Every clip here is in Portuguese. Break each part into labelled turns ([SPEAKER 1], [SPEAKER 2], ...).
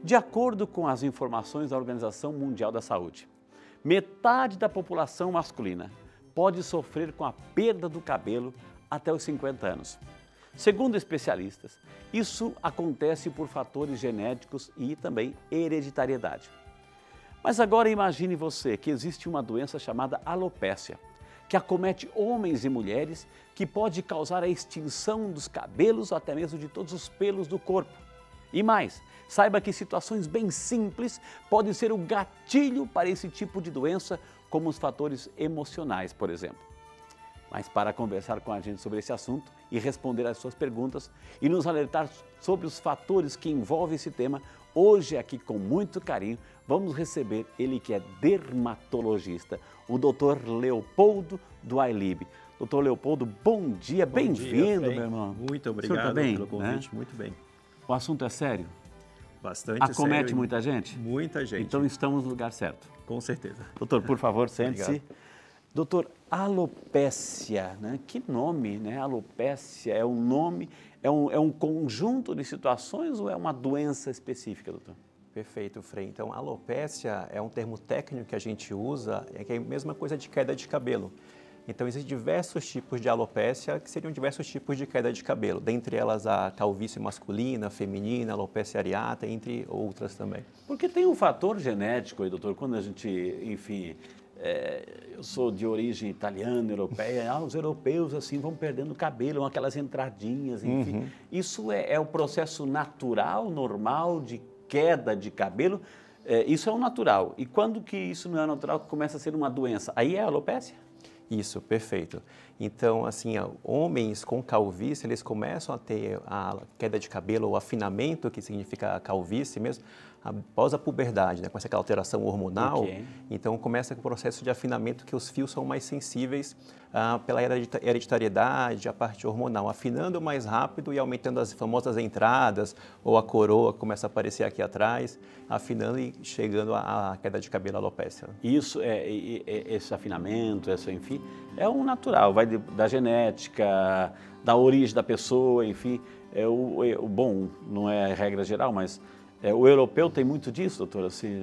[SPEAKER 1] De acordo com as informações da Organização Mundial da Saúde, metade da população masculina pode sofrer com a perda do cabelo até os 50 anos. Segundo especialistas, isso acontece por fatores genéticos e também hereditariedade. Mas agora imagine você que existe uma doença chamada alopécia, que acomete homens e mulheres, que pode causar a extinção dos cabelos ou até mesmo de todos os pelos do corpo. E mais, saiba que situações bem simples podem ser o gatilho para esse tipo de doença, como os fatores emocionais, por exemplo. Mas para conversar com a gente sobre esse assunto e responder às suas perguntas e nos alertar sobre os fatores que envolvem esse tema, hoje aqui com muito carinho vamos receber ele que é dermatologista, o Dr. Leopoldo do iLib. Dr. Leopoldo, bom dia, bem-vindo, meu irmão.
[SPEAKER 2] Muito obrigado pelo convite,
[SPEAKER 1] né?
[SPEAKER 2] Muito bem.
[SPEAKER 1] O assunto é sério?
[SPEAKER 2] Bastante
[SPEAKER 1] Acomete
[SPEAKER 2] sério.
[SPEAKER 1] muita gente?
[SPEAKER 2] Muita gente.
[SPEAKER 1] Então estamos no lugar certo.
[SPEAKER 2] Com certeza.
[SPEAKER 1] Doutor, por favor, sente-se. Doutor, alopécia, né? Que nome, né? Alopécia é um nome, é um conjunto de situações ou é uma doença específica, doutor?
[SPEAKER 2] Perfeito, Frei. Então, alopécia é um termo técnico que a gente usa, que é a mesma coisa de queda de cabelo. Então, existem diversos tipos de alopécia, que seriam diversos tipos de queda de cabelo, dentre elas a calvície masculina, feminina, alopécia areata, entre outras também.
[SPEAKER 1] Porque tem um fator genético aí, doutor, quando a gente, enfim, eu sou de origem italiana, europeia, os europeus assim vão perdendo cabelo, vão aquelas entradinhas, enfim.
[SPEAKER 2] Uhum.
[SPEAKER 1] Isso é o processo natural, normal de queda de cabelo, isso é o natural. E quando que isso não é natural, que começa a ser uma doença? Aí é a alopécia?
[SPEAKER 2] Isso, perfeito. Então, assim, homens com calvície, eles começam a ter a queda de cabelo, o afinamento, que significa a calvície mesmo, após a puberdade, né? Começa aquela alteração hormonal.
[SPEAKER 1] Okay.
[SPEAKER 2] Então, começa o processo de afinamento que os fios são mais sensíveis pela hereditariedade, a parte hormonal, afinando mais rápido e aumentando as famosas entradas, ou a coroa começa a aparecer aqui atrás, afinando e chegando à queda de cabelo, alopecia.
[SPEAKER 1] Isso, esse afinamento, enfim, é um natural, vai da genética, da origem da pessoa, enfim. Bom, não é regra geral, mas o europeu tem muito disso, doutor? Assim,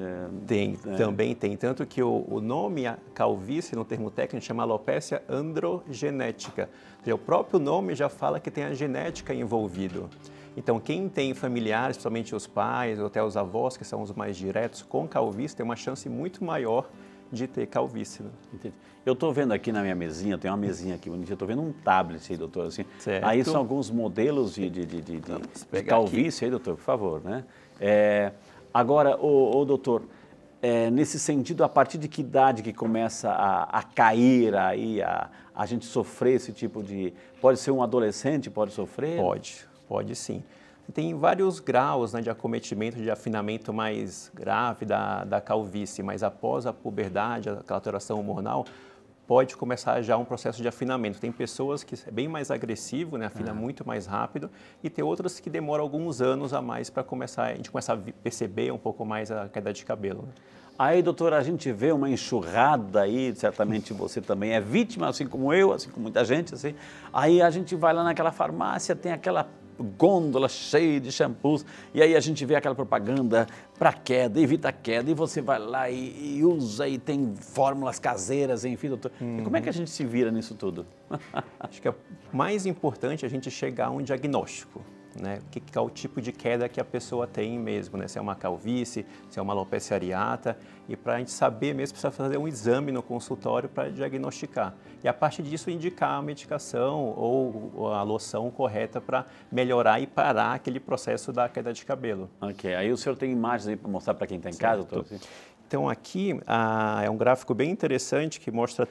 [SPEAKER 2] Também tem. Tanto que o nome calvície, no termo técnico, chama alopécia androgenética. Ou seja, o próprio nome já fala que tem a genética envolvido. Então, quem tem familiares, principalmente os pais ou até os avós, que são os mais diretos, com calvície, tem uma chance muito maior de ter calvície. Né?
[SPEAKER 1] Entendi. Eu estou vendo aqui na minha mesinha, tem uma mesinha aqui bonitinha, eu estou vendo um tablet aí, doutor, assim.
[SPEAKER 2] Certo.
[SPEAKER 1] Aí são alguns modelos de calvície aí, doutor, por favor, né? Agora, doutor, nesse sentido, a partir de que idade que começa a cair aí, a gente sofrer esse tipo de... Pode ser um adolescente, pode sofrer?
[SPEAKER 2] Pode sim. Tem vários graus, né, de acometimento, de afinamento mais grave da calvície, mas após a puberdade, aquela alteração hormonal, pode começar já um processo de afinamento. Tem pessoas que é bem mais agressivo, né, afina muito mais rápido, e tem outras que demoram alguns anos a mais para a gente começar a perceber um pouco mais a queda de cabelo.
[SPEAKER 1] Aí, doutor, a gente vê uma enxurrada aí, certamente você também é vítima, assim como eu, assim como muita gente, assim. Aí a gente vai lá naquela farmácia, tem aquela gôndola cheia de shampoos, e aí a gente vê aquela propaganda para queda, evita a queda, e você vai lá e usa, e tem fórmulas caseiras, enfim, doutor. E como é que a gente se vira nisso tudo?
[SPEAKER 2] Acho que é mais importante a gente chegar a um diagnóstico. Né? Que é o tipo de queda que a pessoa tem mesmo, né? Se é uma calvície, se é uma alopécia areata, e para a gente saber mesmo, precisa fazer um exame no consultório para diagnosticar. E a partir disso indicar a medicação ou a loção correta para melhorar e parar aquele processo da queda de cabelo.
[SPEAKER 1] Ok, aí o senhor tem imagens aí para mostrar para quem está em casa, doutor?
[SPEAKER 2] Então aqui é um gráfico bem interessante que mostra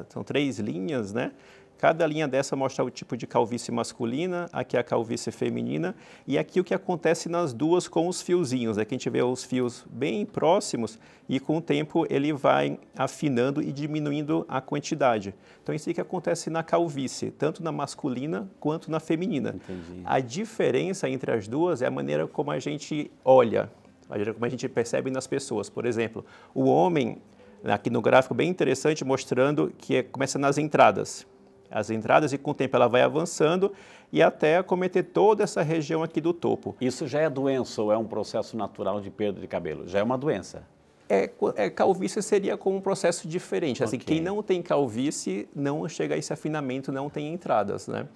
[SPEAKER 2] são três linhas, né? Cada linha dessa mostra o tipo de calvície masculina, aqui a calvície feminina, e aqui o que acontece nas duas com os fiozinhos. Aqui a gente vê os fios bem próximos e com o tempo ele vai afinando e diminuindo a quantidade. Então isso é que acontece na calvície, tanto na masculina quanto na feminina.
[SPEAKER 1] Entendi.
[SPEAKER 2] A diferença entre as duas é a maneira como a gente olha, a maneira como a gente percebe nas pessoas. Por exemplo, o homem, aqui no gráfico bem interessante, mostrando que começa nas entradas. as entradas, e com o tempo ela vai avançando e até acometer toda essa região aqui do topo.
[SPEAKER 1] Isso já é doença ou é um processo natural de perda de cabelo? Já é uma doença?
[SPEAKER 2] Calvície seria como um processo diferente. Assim,
[SPEAKER 1] Ok.
[SPEAKER 2] quem não tem calvície não chega a esse afinamento, não tem entradas, né?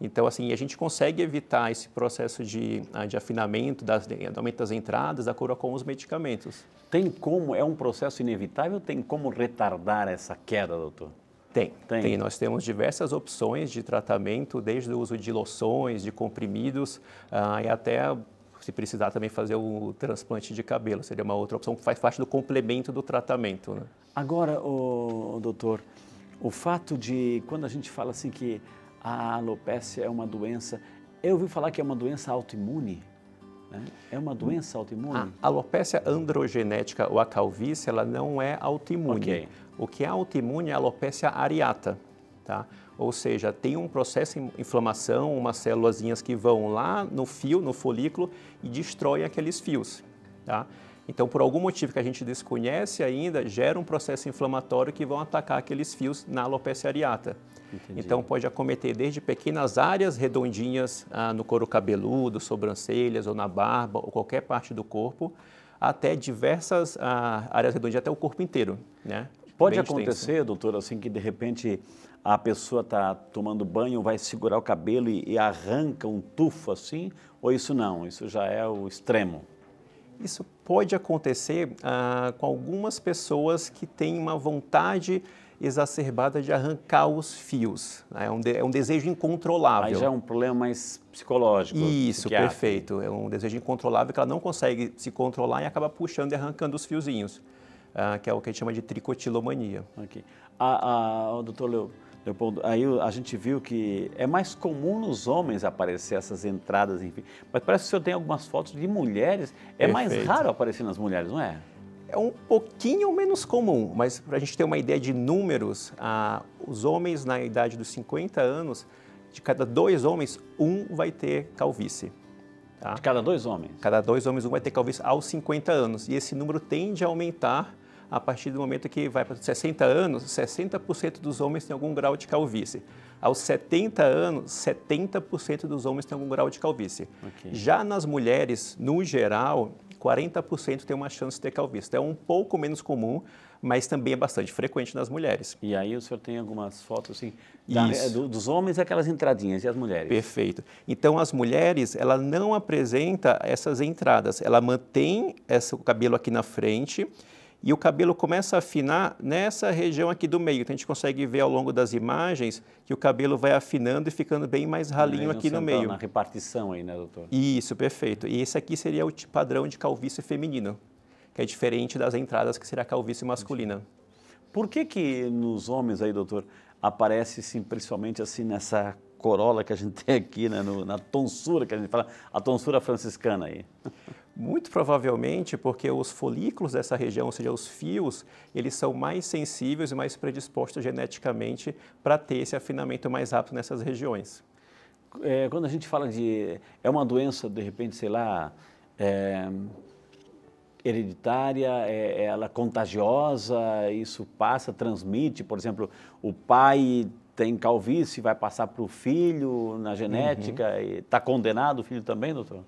[SPEAKER 2] Então, assim, a gente consegue evitar esse processo de afinamento, do aumento das entradas, da cura com os medicamentos.
[SPEAKER 1] Tem como, é um processo inevitável, tem como retardar essa queda, doutor?
[SPEAKER 2] Tem. Nós temos diversas opções de tratamento, desde o uso de loções, de comprimidos, e até, se precisar, também fazer o transplante de cabelo. Seria uma outra opção que faz parte do complemento do tratamento, né?
[SPEAKER 1] Agora, doutor, o fato de, quando a gente fala assim que a alopécia é uma doença, eu ouvi falar que é uma doença autoimune, né? É uma doença autoimune?
[SPEAKER 2] A alopécia androgenética ou a calvície, ela não é autoimune.
[SPEAKER 1] Ok.
[SPEAKER 2] O que é autoimune é a alopécia areata, tá? Ou seja, tem um processo de inflamação, umas célulazinhas que vão lá no fio, no folículo e destroem aqueles fios, tá? Então, por algum motivo que a gente desconhece ainda, gera um processo inflamatório que vão atacar aqueles fios na alopécia areata.
[SPEAKER 1] Entendi.
[SPEAKER 2] Então, pode acometer desde pequenas áreas redondinhas no couro cabeludo, sobrancelhas ou na barba ou qualquer parte do corpo, até diversas áreas redondinhas, até o corpo inteiro, né?
[SPEAKER 1] Pode
[SPEAKER 2] Bem
[SPEAKER 1] acontecer,
[SPEAKER 2] extenso.
[SPEAKER 1] doutor, assim que de repente a pessoa está tomando banho, vai segurar o cabelo e arranca um tufo assim? Ou isso não? Isso já é o extremo?
[SPEAKER 2] Isso pode acontecer com algumas pessoas que têm uma vontade exacerbada de arrancar os fios. Né? É um desejo incontrolável.
[SPEAKER 1] Aí já é um problema mais psicológico.
[SPEAKER 2] Isso,
[SPEAKER 1] psiquiátrico.
[SPEAKER 2] perfeito. É um desejo incontrolável que ela não consegue se controlar e acaba puxando e arrancando os fiozinhos, que é o que a gente chama de tricotilomania.
[SPEAKER 1] Ok. Doutor Leopoldo, aí a gente viu que é mais comum nos homens aparecer essas entradas, enfim. Mas parece que o senhor tem algumas fotos de mulheres. É mais
[SPEAKER 2] Perfeito.
[SPEAKER 1] raro aparecer nas mulheres, não é?
[SPEAKER 2] É um pouquinho menos comum, mas para a gente ter uma ideia de números, os homens na idade dos 50 anos, de cada 2 homens, um vai ter calvície. Tá?
[SPEAKER 1] De cada 2 homens?
[SPEAKER 2] Cada 2 homens, um vai ter calvície aos 50 anos. E esse número tende a aumentar a partir do momento que vai para 60 anos, 60% dos homens têm algum grau de calvície. Aos 70 anos, 70% dos homens têm algum grau de calvície.
[SPEAKER 1] Ok.
[SPEAKER 2] Já nas mulheres, no geral, 40% tem uma chance de ter calvície. Então, é um pouco menos comum, mas também é bastante frequente nas mulheres.
[SPEAKER 1] E aí o senhor tem algumas fotos assim,
[SPEAKER 2] Isso.
[SPEAKER 1] dos homens, aquelas entradinhas, e as mulheres?
[SPEAKER 2] Perfeito. Então, as mulheres, ela não apresenta essas entradas. Ela mantém o cabelo aqui na frente e o cabelo começa a afinar nessa região aqui do meio. Então, a gente consegue ver ao longo das imagens que o cabelo vai afinando e ficando bem mais ralinho aqui no meio.
[SPEAKER 1] Na repartição aí, né, doutor?
[SPEAKER 2] Isso, perfeito. E esse aqui seria o padrão de calvície feminino, que é diferente das entradas, que seria a calvície masculina.
[SPEAKER 1] Por que nos homens aí, doutor, aparece sim, principalmente assim nessa corola que a gente tem aqui, né, na tonsura que a gente fala, a tonsura franciscana aí?
[SPEAKER 2] Muito provavelmente porque os folículos dessa região, ou seja, os fios, eles são mais sensíveis e mais predispostos geneticamente para ter esse afinamento mais rápido nessas regiões.
[SPEAKER 1] Quando a gente fala de... É uma doença, de repente, sei lá, hereditária, ela contagiosa, isso passa, transmite, por exemplo, o pai tem calvície, vai passar para o filho na genética, e está condenado o filho também, doutor?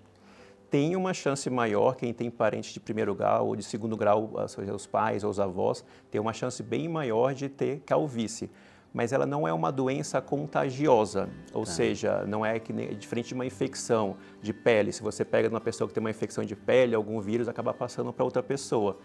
[SPEAKER 2] Tem uma chance maior, quem tem parentes de primeiro grau ou de segundo grau, ou seja, os pais ou os avós, tem uma chance bem maior de ter calvície. Mas ela não é uma doença contagiosa, ou seja, não é diferente de uma infecção de pele. Se você pega uma pessoa que tem uma infecção de pele, algum vírus acaba passando para outra pessoa.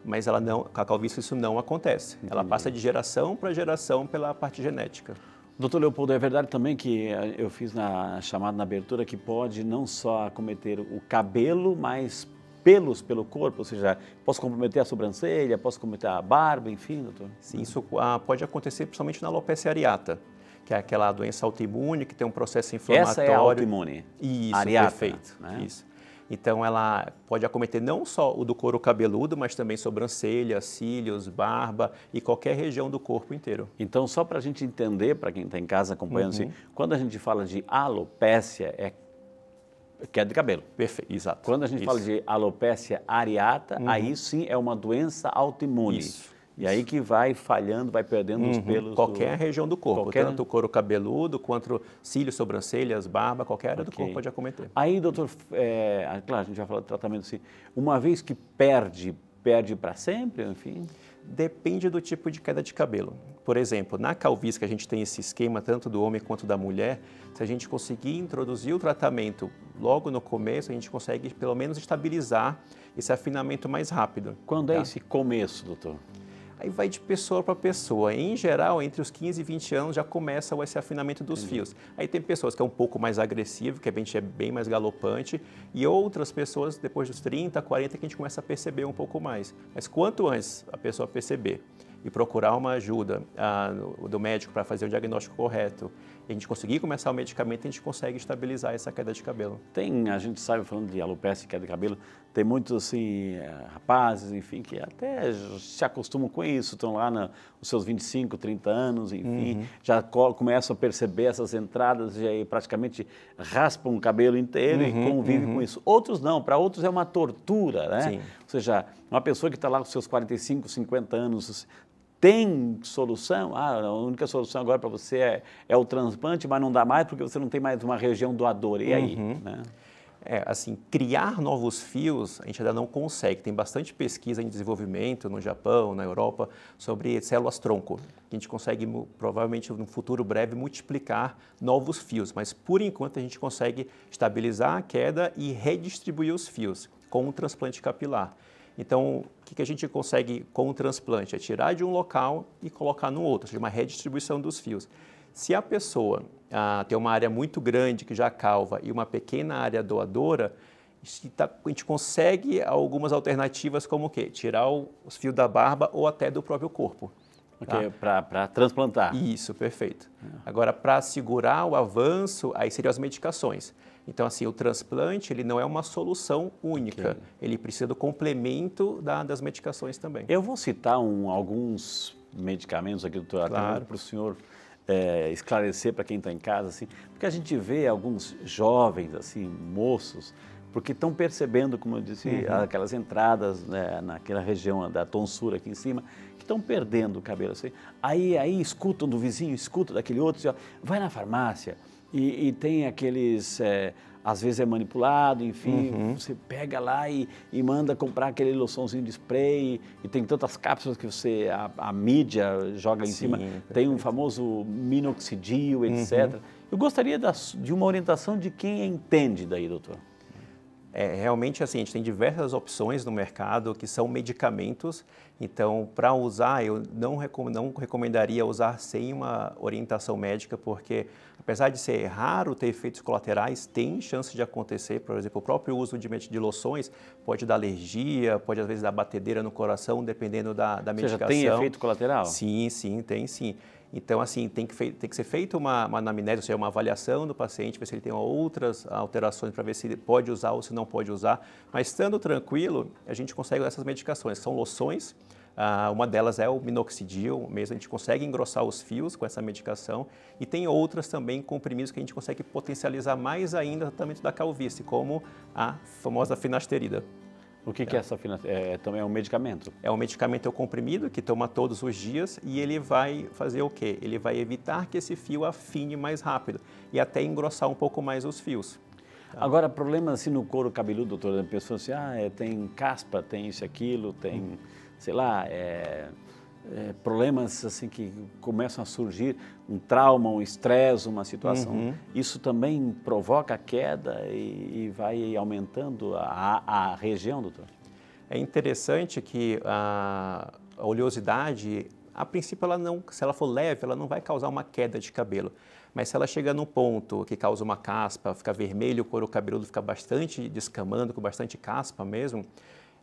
[SPEAKER 2] Mas ela não, com a calvície isso não acontece.
[SPEAKER 1] Entendi.
[SPEAKER 2] Ela passa de geração para geração pela parte genética.
[SPEAKER 1] Doutor Leopoldo, é verdade também que eu fiz na chamada na abertura que pode não só acometer o cabelo, mas pelos pelo corpo, ou seja, posso comprometer a sobrancelha, posso comprometer a barba, enfim, doutor?
[SPEAKER 2] Sim, isso pode acontecer principalmente na alopecia areata, que é aquela doença autoimune que tem um processo inflamatório.
[SPEAKER 1] Essa é a autoimune?
[SPEAKER 2] Isso,
[SPEAKER 1] areata,
[SPEAKER 2] perfeito.
[SPEAKER 1] Né?
[SPEAKER 2] Isso. Então, ela pode acometer não só o do couro cabeludo, mas também sobrancelha, cílios, barba e qualquer região do corpo inteiro.
[SPEAKER 1] Então, só para a gente entender, para quem está em casa acompanhando, assim, quando a gente fala de alopécia, é queda de cabelo.
[SPEAKER 2] Perfeito, exato.
[SPEAKER 1] Quando a gente fala de alopécia areata, aí sim é uma doença autoimune.
[SPEAKER 2] Isso.
[SPEAKER 1] E aí que vai falhando, vai perdendo os pelos.
[SPEAKER 2] Qualquer região do corpo,
[SPEAKER 1] qualquer...
[SPEAKER 2] tanto o couro cabeludo, quanto cílios, sobrancelhas, barba, qualquer área do corpo pode acometer.
[SPEAKER 1] Aí, doutor, claro, a gente já falou de tratamento assim, uma vez que perde para sempre, enfim?
[SPEAKER 2] Depende do tipo de queda de cabelo. Por exemplo, na calvície, que a gente tem esse esquema tanto do homem quanto da mulher, se a gente conseguir introduzir o tratamento logo no começo, a gente consegue pelo menos estabilizar esse afinamento mais rápido.
[SPEAKER 1] Quando é esse começo, doutor?
[SPEAKER 2] Aí vai de pessoa para pessoa. Em geral, entre os 15 e 20 anos já começa esse afinamento dos fios. Aí tem pessoas que é um pouco mais agressivo, que a gente é bem mais galopante, e outras pessoas, depois dos 30, 40, que a gente começa a perceber um pouco mais. Mas quanto antes a pessoa perceber e procurar uma ajuda do médico para fazer o diagnóstico correto, e a gente conseguir começar o medicamento, a gente consegue estabilizar essa queda de cabelo.
[SPEAKER 1] A gente sabe, falando de alopecia e queda de cabelo, tem muitos assim, rapazes, enfim, que até se acostumam com isso, estão lá nos seus 25, 30 anos, enfim, já começam a perceber essas entradas e aí praticamente raspam o cabelo inteiro e convivem com isso. Outros não, para outros é uma tortura, né?
[SPEAKER 2] Sim.
[SPEAKER 1] Ou seja, uma pessoa que está lá com seus 45, 50 anos, tem solução? A única solução agora para você é o transplante, mas não dá mais porque você não tem mais uma região doadora. E aí? Né?
[SPEAKER 2] Assim, criar novos fios a gente ainda não consegue. Tem bastante pesquisa em desenvolvimento no Japão, na Europa, sobre células-tronco. A gente consegue, provavelmente, no futuro breve, multiplicar novos fios. Mas, por enquanto, a gente consegue estabilizar a queda e redistribuir os fios com um transplante capilar. Então, o que a gente consegue com o transplante? É tirar de um local e colocar no outro, ou seja, uma redistribuição dos fios. Se a pessoa tem uma área muito grande que já calva e uma pequena área doadora, a gente consegue algumas alternativas como o quê? Tirar os fios da barba ou até do próprio corpo.
[SPEAKER 1] Okay, para transplantar.
[SPEAKER 2] Isso, perfeito. Agora, para segurar o avanço, aí seriam as medicações. Então, assim, o transplante, ele não é uma solução única. Ele precisa do complemento das medicações também.
[SPEAKER 1] Eu vou citar alguns medicamentos aqui, doutor, claro, para o senhor esclarecer para quem está em casa, assim, porque a gente vê alguns jovens, assim, moços, porque estão percebendo, como eu disse, aquelas entradas, né, naquela região da tonsura aqui em cima, que estão perdendo o cabelo. Assim. Aí escutam do vizinho, escutam daquele outro, ó, vai na farmácia e tem aqueles, às vezes é manipulado, enfim, você pega lá e manda comprar aquele loçãozinho de spray e tem tantas cápsulas que a mídia joga em cima, tem um famoso minoxidil, etc. Eu gostaria de uma orientação de quem entende daí, doutor.
[SPEAKER 2] Realmente, assim, a gente tem diversas opções no mercado que são medicamentos, então, para usar, eu não recomendaria usar sem uma orientação médica, porque, apesar de ser raro ter efeitos colaterais, tem chance de acontecer. Por exemplo, o próprio uso de loções pode dar alergia, pode, às vezes, dar batedeira no coração, dependendo da medicação.
[SPEAKER 1] Ou seja, tem efeito colateral?
[SPEAKER 2] Sim, tem sim. Então, assim, tem que ser feita uma anamnese, ou seja, uma avaliação do paciente, ver se ele tem outras alterações para ver se ele pode usar ou se não pode usar. Mas, estando tranquilo, a gente consegue essas medicações. São loções, uma delas é o minoxidil mesmo, a gente consegue engrossar os fios com essa medicação. E tem outras também, comprimidos, que a gente consegue potencializar mais ainda o tratamento da calvície, como a famosa finasterida.
[SPEAKER 1] O que é essa finasterida? Também é um medicamento?
[SPEAKER 2] É um medicamento comprimido que toma todos os dias e ele vai fazer o quê? Ele vai evitar que esse fio afine mais rápido e até engrossar um pouco mais os fios.
[SPEAKER 1] Tá? Agora, problemas assim no couro cabeludo, doutor, a pessoa assim, tem caspa, tem isso, aquilo, tem, sei lá, problemas assim que começam a surgir, um trauma, um estresse, uma situação, isso também provoca queda e vai aumentando a região, doutor?
[SPEAKER 2] É interessante que a oleosidade, a princípio, se ela for leve, ela não vai causar uma queda de cabelo. Mas se ela chega num ponto que causa uma caspa, fica vermelho, o couro cabeludo fica bastante descamando, com bastante caspa mesmo,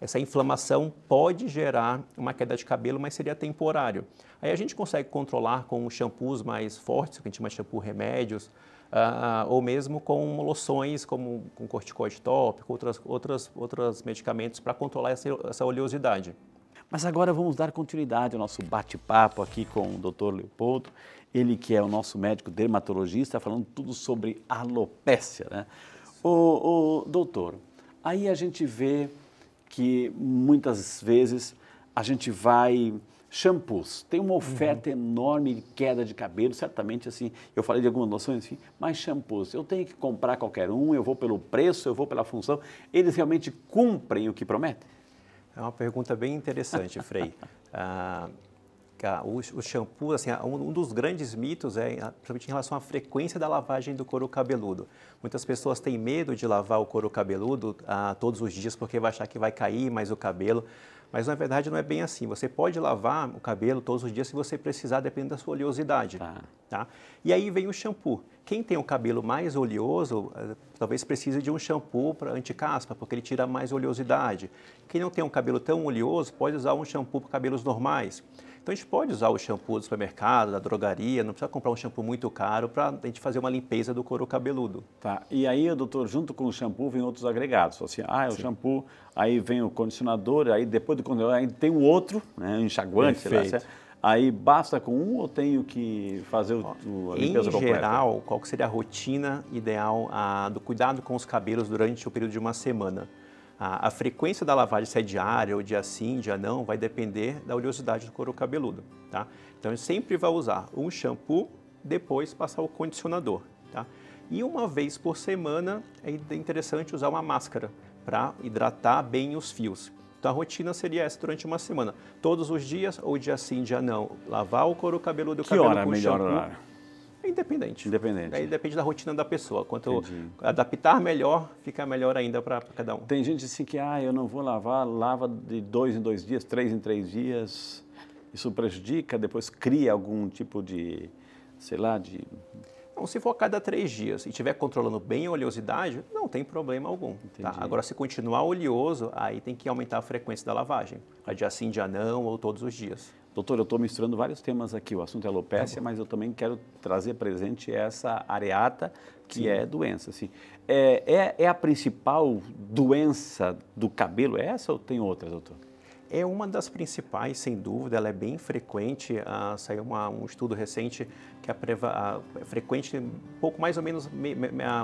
[SPEAKER 2] essa inflamação pode gerar uma queda de cabelo, mas seria temporário. Aí a gente consegue controlar com shampoos mais fortes, que a gente chama de shampoo remédios, ou mesmo com loções, como com corticoide tópico, outros medicamentos para controlar essa oleosidade.
[SPEAKER 1] Mas agora vamos dar continuidade ao nosso bate-papo aqui com o Dr. Leopoldo, ele que é o nosso médico dermatologista, falando tudo sobre alopécia, né? Doutor, aí a gente vê que muitas vezes a gente vai Shampoos, tem uma oferta enorme de queda de cabelo, certamente assim, eu falei de algumas noções assim, mas shampoos, eu tenho que comprar qualquer um, eu vou pelo preço, eu vou pela função, eles realmente cumprem o que prometem?
[SPEAKER 2] É uma pergunta bem interessante, Frei. O shampoo, assim, um dos grandes mitos é principalmente em relação à frequência da lavagem do couro cabeludo. Muitas pessoas têm medo de lavar o couro cabeludo todos os dias porque vai achar que vai cair mais o cabelo, mas na verdade não é bem assim. Você pode lavar o cabelo todos os dias se você precisar, dependendo da sua oleosidade. Tá? E aí vem o shampoo. Quem tem o cabelo mais oleoso, talvez precise de um shampoo para anti-caspa, porque ele tira mais oleosidade. Quem não tem um cabelo tão oleoso, pode usar um shampoo para cabelos normais. Então a gente pode usar o shampoo do supermercado, da drogaria, não precisa comprar um shampoo muito caro para a gente fazer uma limpeza do couro cabeludo.
[SPEAKER 1] Tá, e aí, doutor, junto com o shampoo vem outros agregados, assim, o shampoo, aí vem o condicionador, aí depois do condicionador aí tem o outro, né, o enxaguante, sei lá, certo? Aí basta com um ou tenho que fazer a limpeza completa? Em
[SPEAKER 2] geral, qual seria a rotina ideal do cuidado com os cabelos durante o período de uma semana? A frequência da lavagem, se é diária ou dia sim, dia não, vai depender da oleosidade do couro cabeludo, tá? Então, a gente sempre vai usar um shampoo, depois passar o condicionador, tá? E uma vez por semana, é interessante usar uma máscara para hidratar bem os fios. Então, a rotina seria essa durante uma semana. Todos os dias, ou dia sim, dia não, lavar o couro cabeludo e o cabelo com shampoo. Que hora é melhor horário? É independente.
[SPEAKER 1] Independente.
[SPEAKER 2] Aí depende da rotina da pessoa. Quanto adaptar melhor, fica melhor ainda para cada um.
[SPEAKER 1] Tem gente assim que, eu não vou lavar, lava de 2 em 2 dias, 3 em 3 dias. Isso prejudica, depois cria algum tipo de, sei lá, de...
[SPEAKER 2] Não, se for a cada 3 dias e estiver controlando bem a oleosidade, não tem problema algum. Tá? Agora, se continuar oleoso, aí tem que aumentar a frequência da lavagem. A dia sim, dia não, ou todos os dias.
[SPEAKER 1] Doutor, eu estou misturando vários temas aqui, o assunto é alopécia, mas eu também quero trazer presente essa areata, que é doença. Assim. É a principal doença do cabelo essa ou tem outras, doutor?
[SPEAKER 2] É uma das principais, sem dúvida, ela é bem frequente, saiu um estudo recente que é frequente, pouco mais ou menos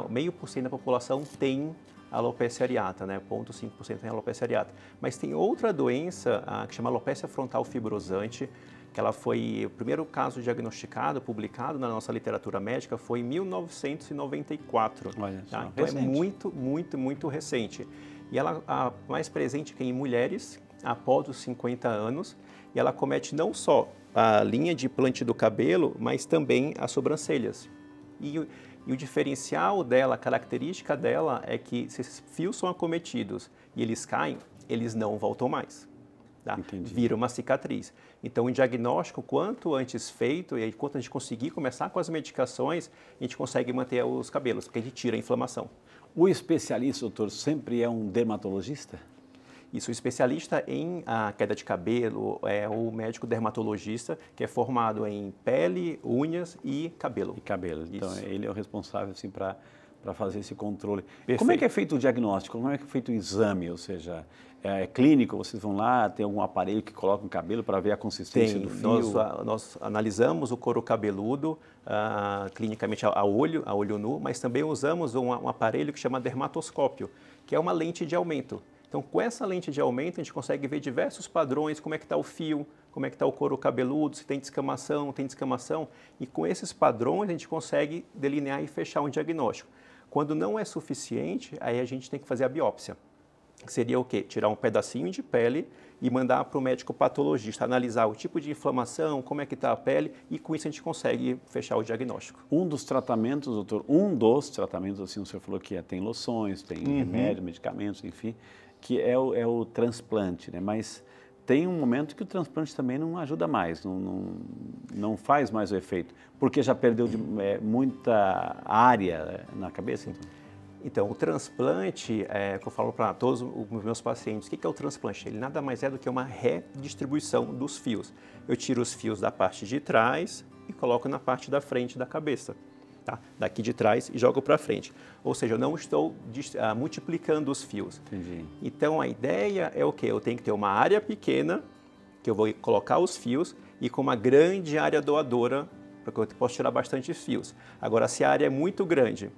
[SPEAKER 2] meio por cento da população tem alopecia areata, né? 0,5% tem alopecia areata. Mas tem outra doença que chama alopecia frontal fibrosante, que ela foi, o primeiro caso diagnosticado, publicado na nossa literatura médica foi em 1994.
[SPEAKER 1] Olha só,
[SPEAKER 2] tá? Então é muito recente. E ela é mais presente que em mulheres após os 50 anos, e ela comete não só a linha de implante do cabelo, mas também as sobrancelhas. E o diferencial dela, a característica dela é que se esses fios são acometidos e eles caem, eles não voltam mais. Tá? Vira uma cicatriz. Então, o diagnóstico, quanto antes feito, e quanto a gente conseguir começar com as medicações, a gente consegue manter os cabelos, porque a gente tira a inflamação.
[SPEAKER 1] O especialista, doutor, sempre é um dermatologista?
[SPEAKER 2] Isso, o especialista em queda de cabelo é o médico dermatologista, que é formado em pele, unhas e cabelo.
[SPEAKER 1] E cabelo. Então, ele é o responsável assim, para fazer esse controle.
[SPEAKER 2] Perfeito.
[SPEAKER 1] Como é que é feito o diagnóstico? Como é que é feito o exame? Ou seja, é clínico? Vocês vão lá, tem algum aparelho que coloca no cabelo para ver a consistência do fio?
[SPEAKER 2] Nós analisamos o couro cabeludo clinicamente a olho nu, mas também usamos um aparelho que chama dermatoscópio, que é uma lente de aumento. Então, com essa lente de aumento, a gente consegue ver diversos padrões, como é que está o fio, como é que está o couro cabeludo, se tem descamação, não tem descamação. E com esses padrões, a gente consegue delinear e fechar um diagnóstico. Quando não é suficiente, aí a gente tem que fazer a biópsia. Seria o quê? Tirar um pedacinho de pele e mandar para o médico patologista analisar o tipo de inflamação, como é que está a pele, e com isso a gente consegue fechar o diagnóstico.
[SPEAKER 1] Um dos tratamentos, doutor, assim, o senhor falou que tem loções, tem remédios, medicamentos, enfim, que é o transplante, né? Mas tem um momento que o transplante também não ajuda mais, não faz mais o efeito, porque já perdeu muita área na cabeça.
[SPEAKER 2] Então, o transplante, que eu falo para todos os meus pacientes, o que é o transplante? Ele nada mais é do que uma redistribuição dos fios. Eu tiro os fios da parte de trás e coloco na parte da frente da cabeça. Tá? Daqui de trás e jogo para frente. Ou seja, eu não estou multiplicando os fios.
[SPEAKER 1] Entendi.
[SPEAKER 2] Então, a ideia é o quê? Eu tenho que ter uma área pequena, que eu vou colocar os fios, e com uma grande área doadora, porque eu posso tirar bastante fios. Agora, se a área é muito grande,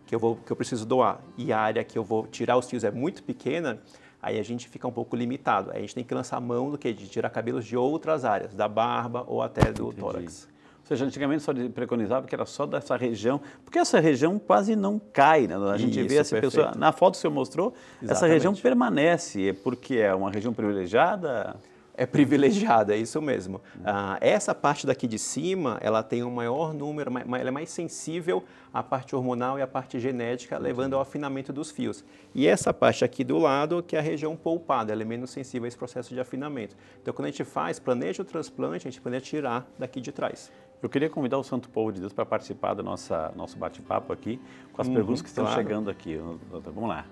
[SPEAKER 2] que eu preciso doar, e a área que eu vou tirar os fios é muito pequena, aí a gente fica um pouco limitado. Aí a gente tem que lançar mão do que? De tirar cabelos de outras áreas, da barba ou até do tórax.
[SPEAKER 1] Ou seja, antigamente só preconizava que era só dessa região, porque essa região quase não cai, né? A gente vê essa pessoa, na foto que o senhor mostrou, essa região permanece, é porque é uma região privilegiada?
[SPEAKER 2] É privilegiada, é isso mesmo. Essa parte daqui de cima, ela tem um maior número, ela é mais sensível à parte hormonal e à parte genética, levando ao afinamento dos fios. E essa parte aqui do lado, que é a região polpada, ela é menos sensível a esse processo de afinamento. Então, quando a gente planeja o transplante, a gente planeja tirar daqui de trás.
[SPEAKER 1] Eu queria convidar o Santo Povo de Deus para participar do nosso bate-papo aqui, com as perguntas que estão chegando aqui. Vamos lá.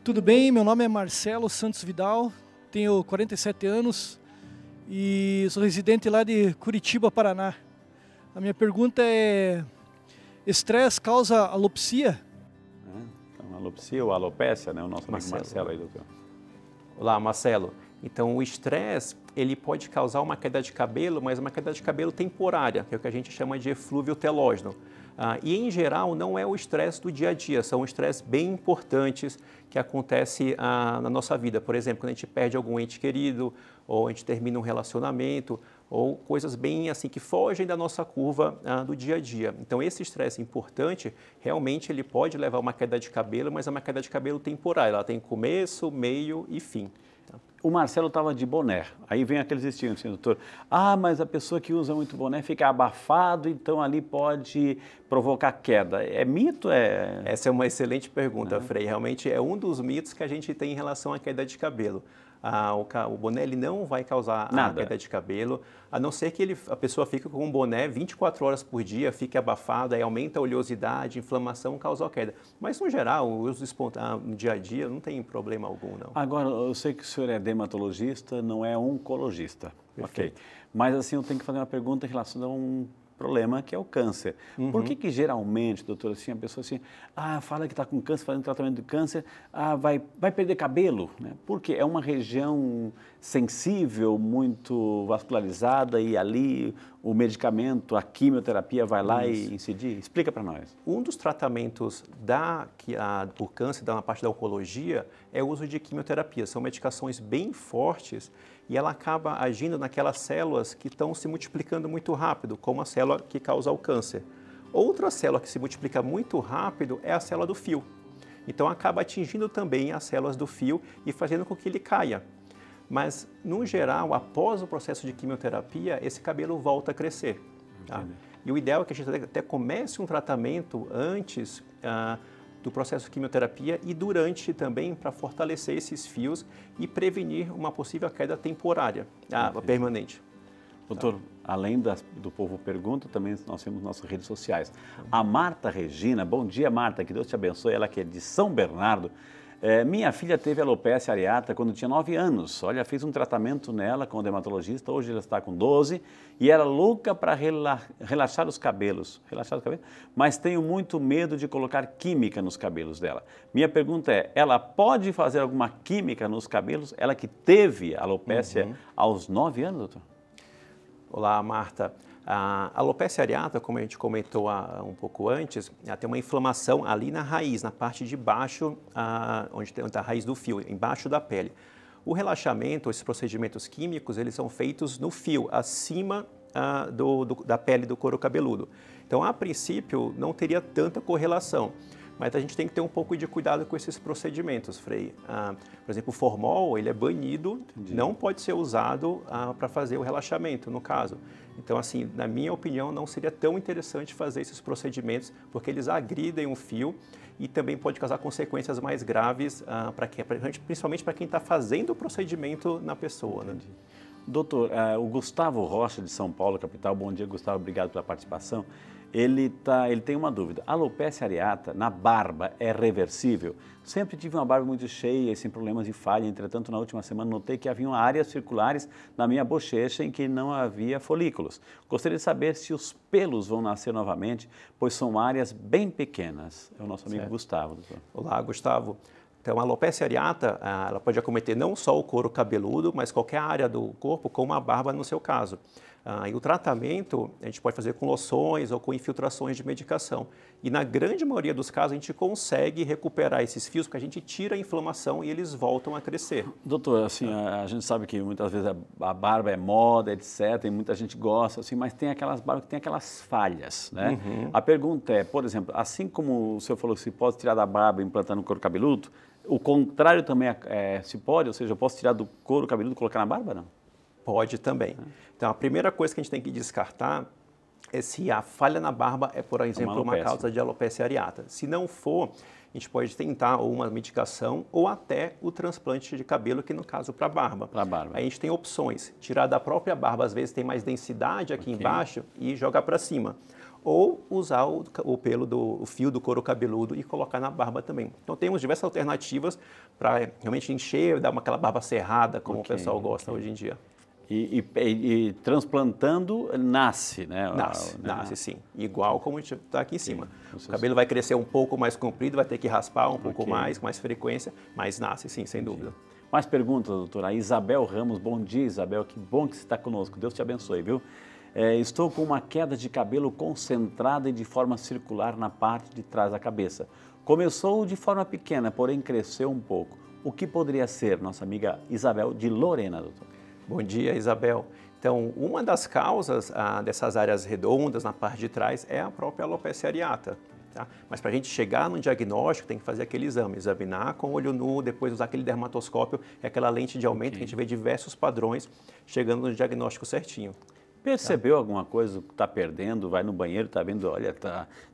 [SPEAKER 3] Tudo bem, meu nome é Marcelo Santos Vidal, tenho 47 anos e sou residente lá de Curitiba, Paraná. A minha pergunta é, estresse causa alopecia?
[SPEAKER 1] Então, alopecia ou alopécia, né? O nosso amigo Marcelo aí, doutor.
[SPEAKER 2] Olá, Marcelo. Então, o estresse, ele pode causar uma queda de cabelo, mas uma queda de cabelo temporária, que é o que a gente chama de eflúvio telógeno. E, em geral, não é o estresse do dia a dia, são estresses bem importantes que acontecem na nossa vida. Por exemplo, quando a gente perde algum ente querido, ou a gente termina um relacionamento, ou coisas bem assim que fogem da nossa curva do dia a dia. Então, esse estresse importante, realmente, ele pode levar a uma queda de cabelo, mas é uma queda de cabelo temporária. Ela tem começo, meio e fim.
[SPEAKER 1] O Marcelo estava de boné, aí vem aqueles estigmas, assim, doutor, mas a pessoa que usa muito boné fica abafado, então ali pode provocar queda. É mito?
[SPEAKER 2] Essa é uma excelente pergunta, Frei. Realmente é um dos mitos que a gente tem em relação à queda de cabelo. O boné ele não vai causar a queda de cabelo, a não ser que a pessoa fique com um boné 24 horas por dia, fique abafada, aí aumenta a oleosidade, inflamação, causa a queda. Mas, no geral, o uso espontâneo no dia a dia não tem problema algum, não.
[SPEAKER 1] Agora, eu sei que o senhor é dermatologista, não é oncologista.
[SPEAKER 2] Perfeito.
[SPEAKER 1] Ok. Mas, assim, eu tenho que fazer uma pergunta em relação a um problema que é o câncer. Por que geralmente, doutor, assim, a pessoa assim, fala que está com câncer, fazendo tratamento de câncer, vai perder cabelo, né? Porque é uma região sensível, muito vascularizada e ali o medicamento, a quimioterapia vai lá e incidir? Explica para nós.
[SPEAKER 2] Um dos tratamentos por câncer, na parte da oncologia, é o uso de quimioterapia. São medicações bem fortes e ela acaba agindo naquelas células que estão se multiplicando muito rápido, como a célula que causa o câncer. Outra célula que se multiplica muito rápido é a célula do fio. Então, acaba atingindo também as células do fio e fazendo com que ele caia. Mas, no geral, após o processo de quimioterapia, esse cabelo volta a crescer. Tá? E o ideal é que a gente até comece um tratamento antes do processo de quimioterapia e durante também para fortalecer esses fios e prevenir uma possível queda temporária, permanente.
[SPEAKER 1] Doutor, além do Povo Pergunta, também nós temos nossas redes sociais. A Marta Regina, bom dia Marta, que Deus te abençoe, ela que é de São Bernardo. Minha filha teve alopecia areata quando tinha 9 anos. Olha, fiz um tratamento nela com o dermatologista, hoje ela está com 12 e era louca para relaxar os cabelos, mas tenho muito medo de colocar química nos cabelos dela. Minha pergunta é, ela pode fazer alguma química nos cabelos? Ela que teve alopecia aos 9 anos, doutor?
[SPEAKER 2] Olá, Marta. A alopecia areata, como a gente comentou um pouco antes, ela tem uma inflamação ali na raiz, na parte de baixo, onde tem a raiz do fio, embaixo da pele. O relaxamento, esses procedimentos químicos, eles são feitos no fio, acima da pele do couro cabeludo. Então, a princípio, não teria tanta correlação. Mas a gente tem que ter um pouco de cuidado com esses procedimentos, Frei. Por exemplo, o formol, ele é banido, não pode ser usado para fazer o relaxamento, no caso. Então, assim, na minha opinião, não seria tão interessante fazer esses procedimentos, porque eles agridem o fio e também pode causar consequências mais graves, principalmente para quem está fazendo o procedimento na pessoa. Né?
[SPEAKER 1] Doutor, o Gustavo Rocha, de São Paulo, capital, bom dia, Gustavo, obrigado pela participação. Ele tem uma dúvida, a alopecia areata na barba é reversível? Sempre tive uma barba muito cheia e sem problemas de falha, entretanto, na última semana notei que haviam áreas circulares na minha bochecha em que não havia folículos. Gostaria de saber se os pelos vão nascer novamente, pois são áreas bem pequenas. É o nosso amigo Gustavo, doutor.
[SPEAKER 2] Olá, Gustavo. Então, a alopecia areata, ela pode acometer não só o couro cabeludo, mas qualquer área do corpo, como a barba no seu caso. E o tratamento a gente pode fazer com loções ou com infiltrações de medicação. E na grande maioria dos casos a gente consegue recuperar esses fios porque a gente tira a inflamação e eles voltam a crescer.
[SPEAKER 1] Doutor, assim, a gente sabe que muitas vezes a barba é moda, etc, e muita gente gosta, assim, mas tem aquelas barbas que tem aquelas falhas, né? A pergunta é, por exemplo, assim como o senhor falou que se pode tirar da barba implantando couro cabeludo, o contrário também se pode, ou seja, eu posso tirar do couro cabeludo e colocar na barba, não?
[SPEAKER 2] Pode também. Então, a primeira coisa que a gente tem que descartar é se a falha na barba é, por exemplo, uma causa de alopecia areata. Se não for, a gente pode tentar ou uma medicação ou até o transplante de cabelo, que no caso para a barba.
[SPEAKER 1] Para a barba.
[SPEAKER 2] Aí a gente tem opções. Tirar da própria barba, às vezes tem mais densidade aqui embaixo e jogar para cima. Ou usar o pelo o fio do couro cabeludo e colocar na barba também. Então temos diversas alternativas para realmente encher, dar aquela barba cerrada, como o pessoal gosta hoje em dia.
[SPEAKER 1] E transplantando, nasce, né?
[SPEAKER 2] Nasce sim. Igual como a gente está aqui em cima. O cabelo vai crescer um pouco mais comprido, vai ter que raspar um pouco mais, com mais frequência, mas nasce sim, sem dúvida.
[SPEAKER 1] Mais perguntas, doutora. Isabel Ramos, bom dia, Isabel. Que bom que você está conosco. Deus te abençoe, viu? Estou com uma queda de cabelo concentrada e de forma circular na parte de trás da cabeça. Começou de forma pequena, porém cresceu um pouco. O que poderia ser, nossa amiga Isabel de Lorena, doutor?
[SPEAKER 2] Bom dia, Isabel. Então, uma das causas dessas áreas redondas na parte de trás é a própria alopecia areata. Tá? Mas para a gente chegar no diagnóstico, tem que fazer aquele exame, examinar com o olho nu, depois usar aquele dermatoscópio, é aquela lente de aumento que a gente vê diversos padrões, chegando no diagnóstico certinho.
[SPEAKER 1] Percebeu alguma coisa que está perdendo, vai no banheiro, está vendo, olha,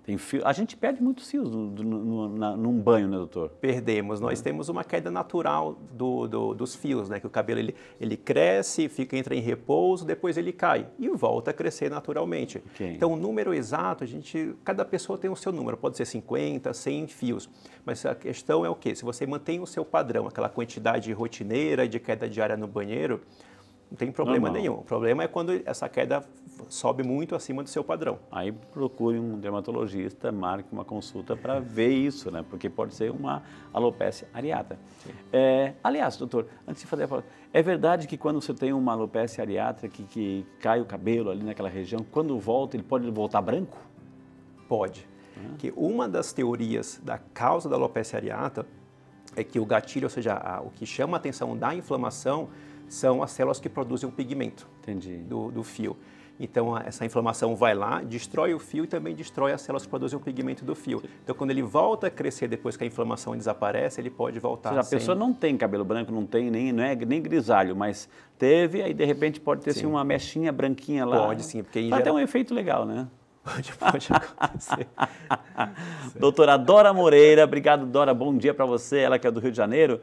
[SPEAKER 1] tem fio. A gente perde muitos fios num banho, né, doutor?
[SPEAKER 2] Perdemos. Nós temos uma queda natural dos fios, né? Que o cabelo ele cresce, entra em repouso, depois ele cai e volta a crescer naturalmente. Então, o número exato, cada pessoa tem o seu número, pode ser 50, 100 fios. Mas a questão é o quê? Se você mantém o seu padrão, aquela quantidade rotineira de queda diária no banheiro, não tem problema nenhum. O problema é quando essa queda sobe muito acima do seu padrão.
[SPEAKER 1] Aí procure um dermatologista, marque uma consulta para ver isso, né? Porque pode ser uma alopecia areata. Aliás, doutor, antes de fazer a fala, é verdade que quando você tem uma alopecia areata, que cai o cabelo ali naquela região, quando volta, ele pode voltar branco?
[SPEAKER 2] Pode. Que uma das teorias da causa da alopecia areata é que o gatilho, ou seja, o que chama a atenção da inflamação, são as células que produzem o pigmento do fio. Então, essa inflamação vai lá, destrói o fio e também destrói as células que produzem o pigmento do fio. Então, quando ele volta a crescer depois que a inflamação desaparece, ele pode voltar
[SPEAKER 1] a pessoa não tem cabelo branco, não é grisalho, mas teve, aí de repente pode ter assim, uma mechinha branquinha lá.
[SPEAKER 2] Pode sim, porque
[SPEAKER 1] pode ter um efeito legal, né?
[SPEAKER 2] Pode acontecer.
[SPEAKER 1] Doutora Dora Moreira, obrigado, Dora, bom dia para você, ela que é do Rio de Janeiro.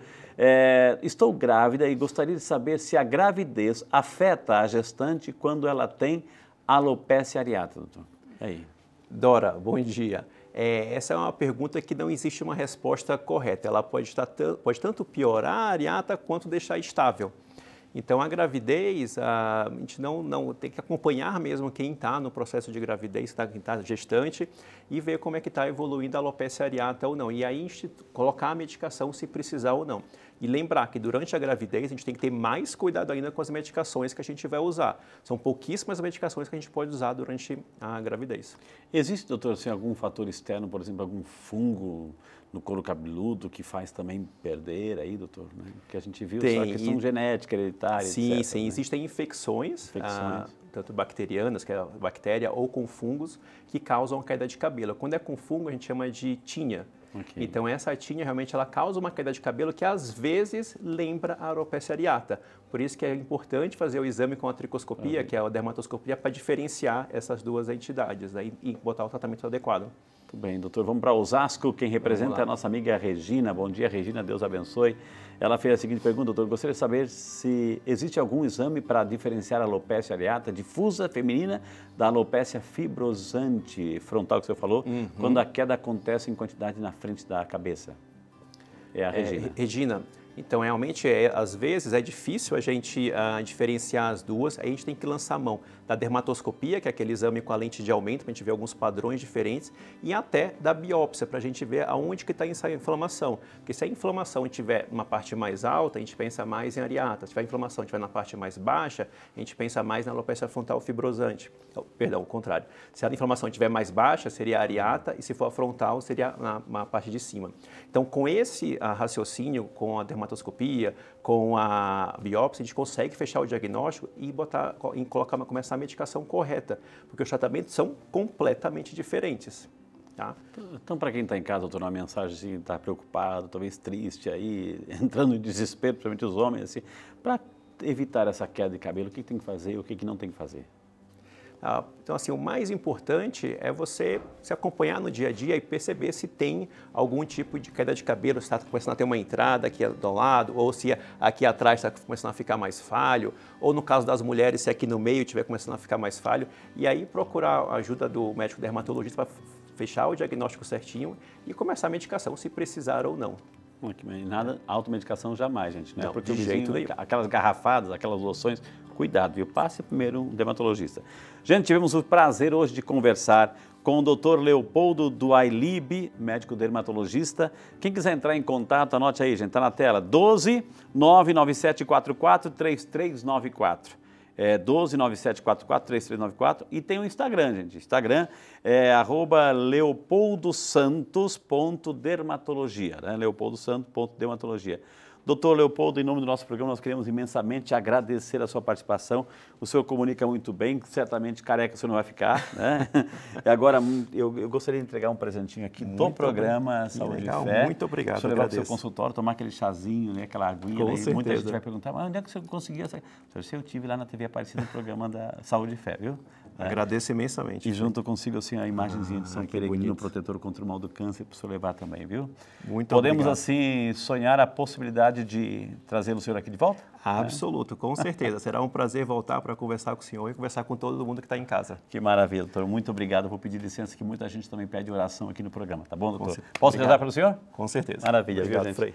[SPEAKER 1] Estou grávida e gostaria de saber se a gravidez afeta a gestante quando ela tem alopecia areata, doutor. Aí.
[SPEAKER 2] Dora, bom dia. Essa é uma pergunta que não existe uma resposta correta. Ela pode tanto piorar a areata quanto deixar estável. Então, a gravidez, a gente não tem que acompanhar mesmo quem está no processo de gravidez, quem está gestante, e ver como é que está evoluindo a alopecia areata ou não. E aí, colocar a medicação se precisar ou não. E lembrar que durante a gravidez, a gente tem que ter mais cuidado ainda com as medicações que a gente vai usar. São pouquíssimas medicações que a gente pode usar durante a gravidez.
[SPEAKER 1] Existe, doutor, assim, algum fator externo, por exemplo, algum fungo no couro cabeludo que faz também perder aí, doutor? Né? Que a gente viu só a questão genética, hereditária,
[SPEAKER 2] sim,
[SPEAKER 1] etc.
[SPEAKER 2] Sim,
[SPEAKER 1] né?
[SPEAKER 2] Existem infecções. Tanto bacterianas, que é a bactéria, ou com fungos, que causam a queda de cabelo. Quando é com fungo, a gente chama de tinha. Então, essa tinha realmente ela causa uma queda de cabelo que às vezes lembra a alopecia areata. Por isso que é importante fazer o exame com a tricoscopia, que é a dermatoscopia, para diferenciar essas duas entidades, né, e botar o tratamento adequado.
[SPEAKER 1] Muito bem, doutor. Vamos para Osasco. Quem representa é a nossa amiga Regina. Bom dia, Regina. Deus abençoe. Ela fez a seguinte pergunta, doutor. Gostaria de saber se existe algum exame para diferenciar a alopecia areata difusa feminina da alopecia fibrosante frontal que você falou, quando a queda acontece em quantidade na frente da cabeça. É a Regina.
[SPEAKER 2] Regina, Então, realmente, às vezes, é difícil a gente diferenciar as duas, aí a gente tem que lançar a mão da dermatoscopia, que é aquele exame com a lente de aumento, para a gente ver alguns padrões diferentes, e até da biópsia, para a gente ver aonde que está essa inflamação. Porque se a inflamação estiver numa parte mais alta, a gente pensa mais em areata. Se a inflamação estiver na parte mais baixa, a gente pensa mais na alopecia frontal fibrosante. Perdão, o contrário. Se a inflamação estiver mais baixa, seria a areata, e se for a frontal, seria na parte de cima. Então, com esse raciocínio, com a dermatoscopia, com a biópsia, a gente consegue fechar o diagnóstico e começar a medicação correta, porque os tratamentos são completamente diferentes. Tá?
[SPEAKER 1] Então, para quem está em casa, doutor, uma mensagem assim, está preocupado, talvez triste, aí, entrando em desespero, principalmente os homens, assim, para evitar essa queda de cabelo, o que tem que fazer e o que não tem que fazer?
[SPEAKER 2] Então, assim, o mais importante é você se acompanhar no dia a dia e perceber se tem algum tipo de queda de cabelo, se está começando a ter uma entrada aqui do lado, ou se aqui atrás está começando a ficar mais falho, ou no caso das mulheres, se aqui no meio estiver começando a ficar mais falho, e aí procurar a ajuda do médico dermatologista para fechar o diagnóstico certinho e começar a medicação, se precisar ou não.
[SPEAKER 1] Nada, automedicação jamais, gente. Não, porque
[SPEAKER 2] de jeito nenhum.
[SPEAKER 1] Aquelas garrafadas, aquelas loções, cuidado, viu? Passe primeiro um dermatologista. Gente, tivemos o prazer hoje de conversar com o Dr. Leopoldo Duailib, médico dermatologista. Quem quiser entrar em contato, anote aí, gente, está na tela, 12 99744 3394. 1297443394 e tem o Instagram, gente. Instagram é @leopoldosantos.dermatologia, né? leopoldosantos.dermatologia. Doutor Leopoldo, em nome do nosso programa, nós queremos imensamente agradecer a sua participação. O senhor comunica muito bem, certamente careca o senhor não vai ficar, né? E agora, eu gostaria de entregar um presentinho aqui do programa Saúde e Fé.
[SPEAKER 2] Muito obrigado,
[SPEAKER 1] o senhor levar para o seu consultório, tomar aquele chazinho, né, aquela aguinha.
[SPEAKER 2] Com certeza.
[SPEAKER 1] Muita gente vai perguntar, mas onde é que o senhor conseguiu essa? Eu tive lá na TV Aparecida no programa da Saúde e Fé, viu?
[SPEAKER 2] Agradeço imensamente.
[SPEAKER 1] E junto consigo, assim, a imagenzinha de São Peregrino, protetor contra o mal do câncer, para o senhor levar também, viu?
[SPEAKER 2] Muito
[SPEAKER 1] Podemos,
[SPEAKER 2] obrigado.
[SPEAKER 1] assim, sonhar a possibilidade de trazer o senhor aqui de volta?
[SPEAKER 2] Absoluto, com certeza. Será um prazer voltar para conversar com o senhor e conversar com todo mundo que está em casa.
[SPEAKER 1] Que maravilha, doutor. Muito obrigado. Vou pedir licença que muita gente também pede oração aqui no programa, tá bom, doutor?
[SPEAKER 2] Posso
[SPEAKER 1] Rezar pelo senhor?
[SPEAKER 2] Com certeza.
[SPEAKER 1] Maravilha,
[SPEAKER 2] obrigado,
[SPEAKER 1] viu, gente?
[SPEAKER 2] Frei.